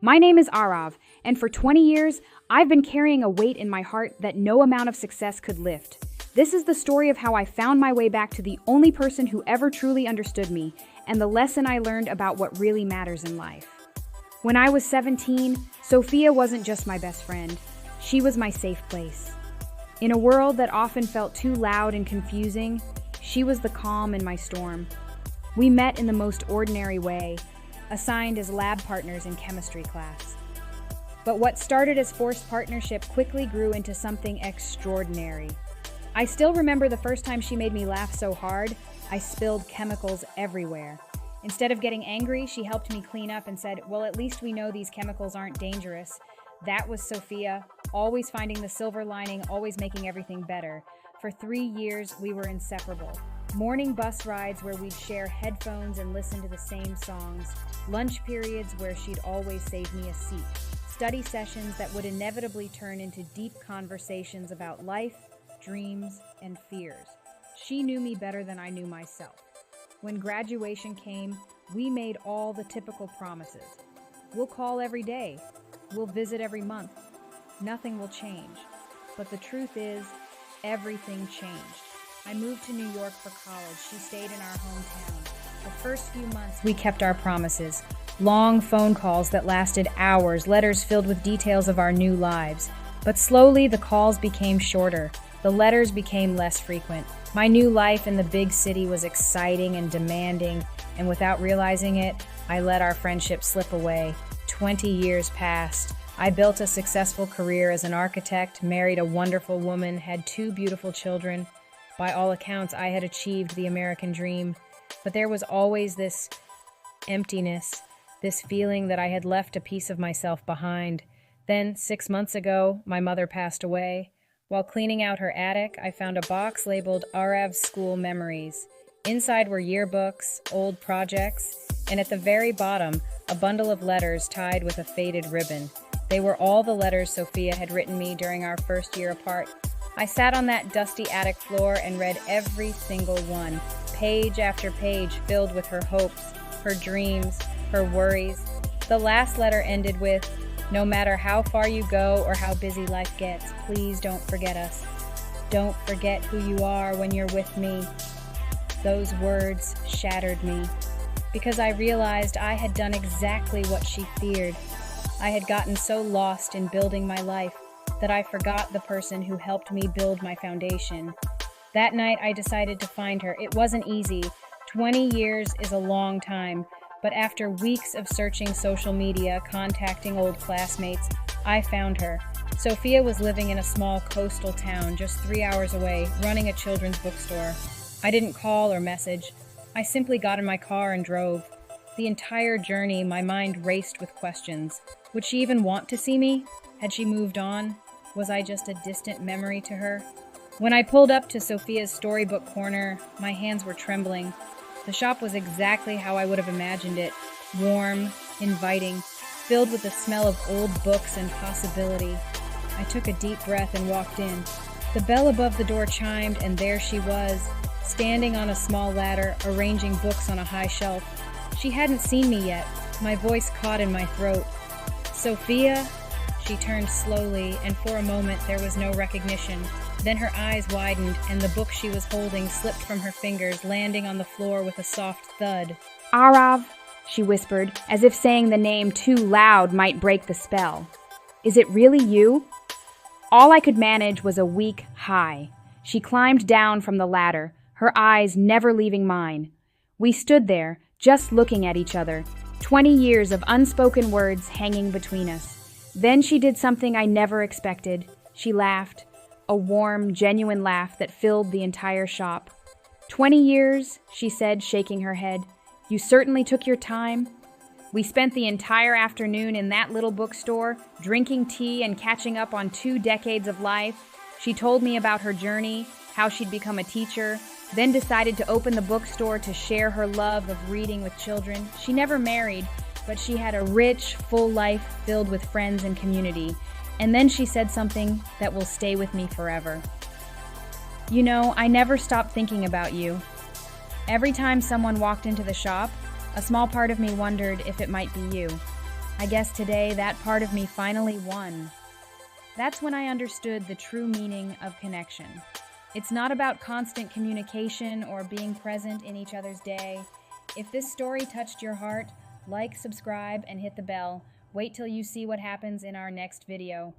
My name is Arav, and for 20 years, I've been carrying a weight in my heart that no amount of success could lift. This is the story of how I found my way back to the only person who ever truly understood me, and the lesson I learned about what really matters in life. When I was 17, Sophia wasn't just my best friend. She was my safe place. In a world that often felt too loud and confusing, she was the calm in my storm. We met in the most ordinary way, assigned as lab partners in chemistry class. But what started as forced partnership quickly grew into something extraordinary. I still remember the first time she made me laugh so hard, I spilled chemicals everywhere. Instead of getting angry, she helped me clean up and said, "Well, at least we know these chemicals aren't dangerous." That was Sophia, always finding the silver lining, always making everything better. For 3 years, we were inseparable. Morning bus rides where we'd share headphones and listen to the same songs. Lunch periods where she'd always save me a seat. Study sessions that would inevitably turn into deep conversations about life, dreams, and fears. She knew me better than I knew myself. When graduation came, we made all the typical promises. We'll call every day. We'll visit every month. Nothing will change. But the truth is, everything changed. I moved to New York for college. She stayed in our hometown. The first few months, we kept our promises. Long phone calls that lasted hours, letters filled with details of our new lives. But slowly, the calls became shorter. The letters became less frequent. My new life in the big city was exciting and demanding, and without realizing it, I let our friendship slip away. 20 years passed. I built a successful career as an architect, married a wonderful woman, had 2 beautiful children. By all accounts, I had achieved the American dream, but there was always this emptiness, this feeling that I had left a piece of myself behind. Then, 6 months ago, my mother passed away. While cleaning out her attic, I found a box labeled Arav's School Memories. Inside were yearbooks, old projects, and at the very bottom, a bundle of letters tied with a faded ribbon. They were all the letters Sophia had written me during our first year apart. I sat on that dusty attic floor and read every single one, page after page filled with her hopes, her dreams, her worries. The last letter ended with, "No matter how far you go or how busy life gets, please don't forget us. Don't forget who you are when you're with me." Those words shattered me because I realized I had done exactly what she feared. I had gotten so lost in building my life that I forgot the person who helped me build my foundation. That night, I decided to find her. It wasn't easy. 20 years is a long time, but after weeks of searching social media, contacting old classmates, I found her. Sophia was living in a small coastal town just 3 hours away, running a children's bookstore. I didn't call or message. I simply got in my car and drove. The entire journey, my mind raced with questions. Would she even want to see me? Had she moved on? Was I just a distant memory to her? When I pulled up to Sophia's storybook corner, my hands were trembling. The shop was exactly how I would have imagined it. Warm, inviting, filled with the smell of old books and possibility. I took a deep breath and walked in. The bell above the door chimed, and there she was, standing on a small ladder, arranging books on a high shelf. She hadn't seen me yet. My voice caught in my throat. "Sophia?" She turned slowly, and for a moment there was no recognition. Then her eyes widened, and the book she was holding slipped from her fingers, landing on the floor with a soft thud. "Arav," she whispered, as if saying the name too loud might break the spell. "Is it really you?" All I could manage was a weak "hi." She climbed down from the ladder, her eyes never leaving mine. We stood there, just looking at each other, 20 years of unspoken words hanging between us. Then she did something I never expected. She laughed, a warm, genuine laugh that filled the entire shop. 20 years, she said, shaking her head. "You certainly took your time." We spent the entire afternoon in that little bookstore, drinking tea and catching up on 2 decades of life. She told me about her journey, how she'd become a teacher, then decided to open the bookstore to share her love of reading with children. She never married, but she had a rich, full life filled with friends and community. And then she said something that will stay with me forever. "You know, I never stopped thinking about you. Every time someone walked into the shop, a small part of me wondered if it might be you. I guess today that part of me finally won. That's when I understood the true meaning of connection. It's not about constant communication or being present in each other's day. If this story touched your heart, like, subscribe, and hit the bell. Wait till you see what happens in our next video.